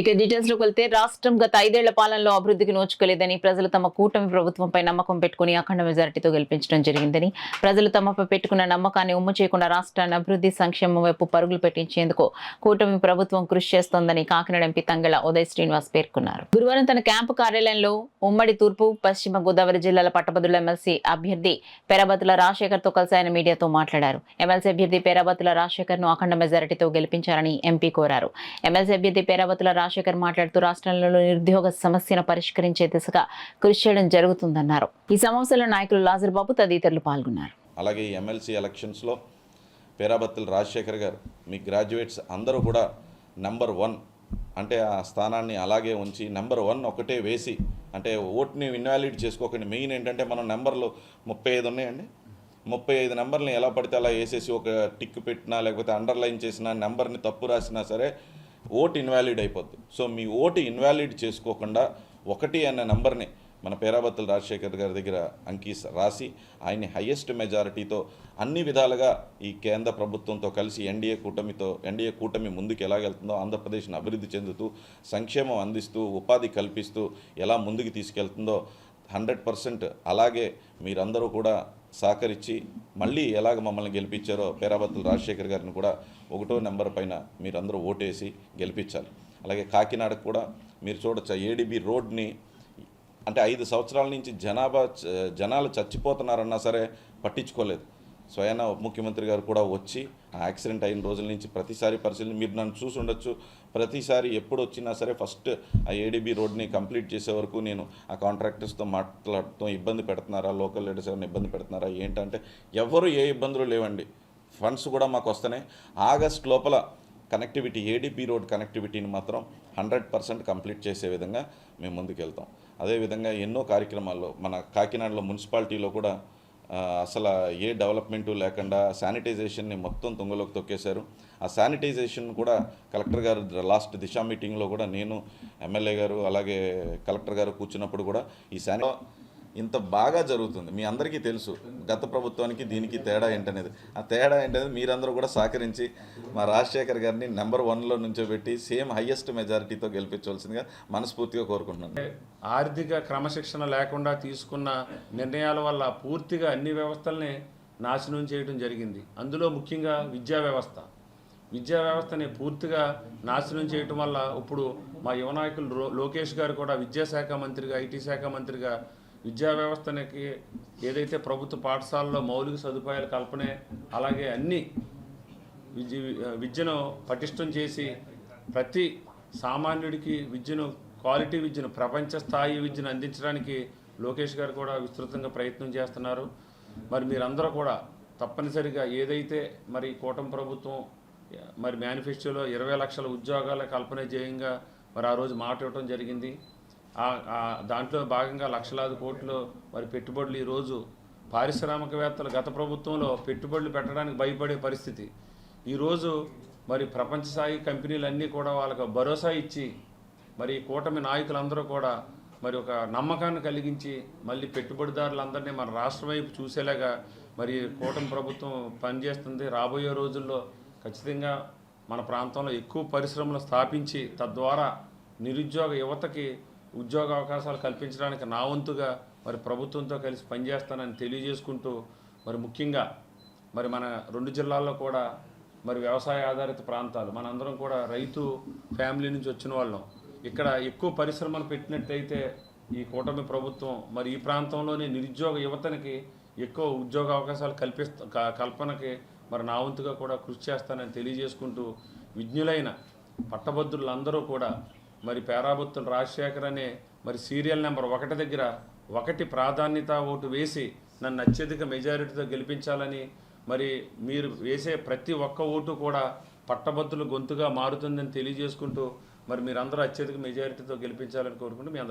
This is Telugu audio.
ఇక డీటెయిల్స్ లోకి వెళ్తే రాష్ట్రం గత 5 ఏళ్ల పాలనలో అభివృద్ధికి నోచుకోలేదని ప్రజలు తమ కూటమి ప్రభుత్వంపై నమ్మకం పెట్టుకుని అఖండ మెజారిటీతో గెలిపించడం జరిగిందని ప్రజలు తమపై పెట్టుకున్న నమ్మకాన్ని ఉమ్ము చేయకుండా రాష్ట్రాన్ని అభివృద్ధి సంక్షేమం వైపు పరుగులు పెట్టించేందుకు కూటమి ప్రభుత్వం కృషి చేస్తోందని కాకినాడ ఎంపీ తంగెళ్ల ఉదయ్ శ్రీనివాస్ పేర్కొన్నారు. గురువారం తన క్యాంపు కార్యాలయంలో ఉమ్మడి తూర్పు పశ్చిమ గోదావరి జిల్లాల పట్టభద్రుల ఎమ్మెల్సీ అభ్యర్థి పేరాబత్తుల రాజశేఖర్ తో కలిసి ఆయన మీడియాతో మాట్లాడారు. ఎమ్మెల్సీ అభ్యర్థి పేరాబత్తుల రాజశేఖర్ ను అఖండ మెజారిటీతో గెలిపించారని ఎంపీ కోరారు. ఎమ్మెల్సీ అభ్యర్థి పేరాబత్తుల రాజశేఖర్ మాట్లాడుతూ రాష్ట్రంలో నిరుద్యోగ సమస్యను పరిష్కరించే దిశగా కృషి చేయడం జరుగుతుందన్నారు. ఈ సమావేశంలో నాయకులు లాజర్బాబు తదితరులు పాల్గొన్నారు. అలాగే ఎమ్మెల్సీ ఎలక్షన్స్లో పేరాబత్తుల రాజశేఖర్ గారు మీ గ్రాడ్యుయేట్స్ అందరూ కూడా నెంబర్ 1 అంటే ఆ స్థానాన్ని అలాగే ఉంచి నెంబర్ 1 ఒకటే వేసి అంటే ఓట్ని ఇన్వాలిడ్ చేసుకోకండి. మెయిన్ ఏంటంటే మనం నెంబర్లు 35 ఉన్నాయండి. 35 నెంబర్ని ఎలా పడితే అలా వేసేసి ఒక టిక్ పెట్టినా లేకపోతే అండర్లైన్ చేసినా నెంబర్ని తప్పు రాసినా సరే ఓటు ఇన్వాలిడ్ అయిపోద్ది. సో మీ ఓటు ఇన్వాలిడ్ చేసుకోకుండా 1 అనే నెంబర్ని మన పేరాబత్తుల రాజశేఖర్ గారి దగ్గర రాసి ఆయన్ని హయ్యెస్ట్ మెజారిటీతో అన్ని విధాలుగా ఈ కేంద్ర ప్రభుత్వంతో కలిసి ఎన్డీఏ కూటమి ముందుకు ఎలాగెళ్తుందో ఆంధ్రప్రదేశ్ని అభివృద్ధి చెందుతూ సంక్షేమం అందిస్తూ ఉపాధి కల్పిస్తూ ఎలా ముందుకు తీసుకెళ్తుందో 100% అలాగే మీరందరూ కూడా సహకరించి మళ్ళీ ఎలాగ మమ్మల్ని గెలిపించారో పేరాబత్తుల రాజశేఖర్ గారిని కూడా 1వ నెంబర్ పైన మీరందరూ ఓటేసి గెలిపించాలి. అలాగే కాకినాడకు కూడా మీరు చూడొచ్చు ఏడీబీ రోడ్ని అంటే 5 సంవత్సరాల నుంచి జనాలు చచ్చిపోతున్నారన్నా సరే పట్టించుకోలేదు. స్వయాన ముఖ్యమంత్రి గారు కూడా వచ్చి ఆ యాక్సిడెంట్ అయిన రోజుల నుంచి ప్రతిసారి పరిశీలన మీరు నన్ను చూసి ఉండొచ్చు. ప్రతిసారి ఎప్పుడు వచ్చినా సరే ఫస్ట్ ఆ ఏడీబీ రోడ్ని కంప్లీట్ చేసే వరకు నేను ఆ కాంట్రాక్టర్స్తో మాట్లాడుతూ ఇబ్బంది పెడుతున్నారా, లోకల్ లీడర్స్ ఎవరిని ఇబ్బంది పెడుతున్నారా ఏంటంటే ఎవరు ఏ ఇబ్బందులు లేవండి. ఫండ్స్ కూడా మాకు వస్తున్నాయి. ఆగస్ట్ లోపల కనెక్టివిటీ ఏడీపీ రోడ్ కనెక్టివిటీని మాత్రం 100% కంప్లీట్ చేసే విధంగా మేము ముందుకెళ్తాం. అదేవిధంగా ఎన్నో కార్యక్రమాల్లో మన కాకినాడలో మున్సిపాలిటీలో కూడా అసలు ఏ డెవలప్మెంటు లేకుండా శానిటైజేషన్ని మొత్తం తుంగలోకి తొక్కేశారు. ఆ శానిటైజేషన్ కూడా కలెక్టర్ గారు లాస్ట్ దిశా మీటింగ్లో కూడా నేను ఎమ్మెల్యే గారు అలాగే కలెక్టర్ గారు కూర్చున్నప్పుడు కూడా ఈ ఇంత బాగా జరుగుతుంది. మీ అందరికీ తెలుసు గత ప్రభుత్వానికి దీనికి తేడా ఏంటనేది. ఆ తేడా ఏంటనేది మీరందరూ కూడా సహకరించి మా రాజశేఖర్ గారిని నెంబర్ 1లో నుంచోబెట్టి సేమ్ హయ్యెస్ట్ మెజారిటీతో గెలిపించవలసిందిగా మనస్ఫూర్తిగా కోరుకుంటున్నాను. ఆర్థిక క్రమశిక్షణ లేకుండా తీసుకున్న నిర్ణయాల వల్ల పూర్తిగా అన్ని వ్యవస్థల్ని నాశనం చేయడం జరిగింది. అందులో ముఖ్యంగా విద్యా వ్యవస్థని పూర్తిగా నాశనం చేయడం వల్ల ఇప్పుడు మా యువ నాయకులు లోకేష్ గారు కూడా విద్యాశాఖ మంత్రిగా, ఐటీ శాఖ మంత్రిగా విద్యా వ్యవస్థకి ఏదైతే ప్రభుత్వ పాఠశాలలో మౌలిక సదుపాయాల కల్పనే అలాగే అన్ని విద్యను పటిష్టం చేసి ప్రతి సామాన్యుడికి క్వాలిటీ విద్యను ప్రపంచ స్థాయి విద్యను అందించడానికి లోకేష్ గారు కూడా విస్తృతంగా ప్రయత్నం చేస్తున్నారు. మరి మీరందరూ కూడా తప్పనిసరిగా ఏదైతే మరి కూటమి ప్రభుత్వం మరి మేనిఫెస్టోలో 20 లక్షల ఉద్యోగాల కల్పన ధ్యేయంగా మరి ఆ రోజు మాట ఇవ్వడం జరిగింది. దాంట్లో భాగంగా లక్షలాది కోట్లు మరి పెట్టుబడులు ఈరోజు పారిశ్రామికవేత్తలు గత ప్రభుత్వంలో పెట్టుబడులు పెట్టడానికి భయపడే పరిస్థితి. ఈరోజు మరి ప్రపంచ స్థాయి కంపెనీలన్నీ కూడా వాళ్ళకు భరోసా ఇచ్చి మరి కూటమి నాయకులందరూ కూడా మరి ఒక నమ్మకాన్ని కలిగించి మళ్ళీ పెట్టుబడిదారులందరినీ మన రాష్ట్రం వైపు చూసేలాగా మరి కూటమి ప్రభుత్వం పనిచేస్తుంది. రాబోయే రోజుల్లో ఖచ్చితంగా మన ప్రాంతంలో ఎక్కువ పరిశ్రమలు స్థాపించి తద్వారా నిరుద్యోగ యువతకి ఉద్యోగ అవకాశాలు కల్పించడానికి నా వంతుగా మరి ప్రభుత్వంతో కలిసి పనిచేస్తానని తెలియజేసుకుంటూ మరి ముఖ్యంగా మరి మన 2 జిల్లాల్లో కూడా మరి వ్యవసాయ ఆధారిత ప్రాంతాలు మనందరం కూడా రైతు ఫ్యామిలీ నుంచి వచ్చిన వాళ్ళం. ఇక్కడ ఎక్కువ పరిశ్రమలు పెట్టినట్టయితే ఈ కూటమి ప్రభుత్వం మరి ఈ ప్రాంతంలోని నిరుద్యోగ యువతనికి ఎక్కువ ఉద్యోగ అవకాశాలు కల్పనకి మరి నా వంతుగా కూడా కృషి చేస్తానని తెలియజేసుకుంటూ విజ్ఞులైన పట్టభద్రులందరూ కూడా మరి పేరాబత్తుల రాజశేఖర్ అనే మరి సీరియల్ నెంబర్ 1 దగ్గర 1 ప్రాధాన్యత ఓటు వేసి నన్ను అత్యధిక మెజారిటీతో గెలిపించాలని మరి మీరు వేసే ప్రతి ఒక్క ఓటు కూడా పట్టభద్రుల గొంతుగా మారుతుందని తెలియజేసుకుంటూ మరి మీరందరూ అత్యధిక మెజారిటీతో గెలిపించాలని కోరుకుంటూ మీ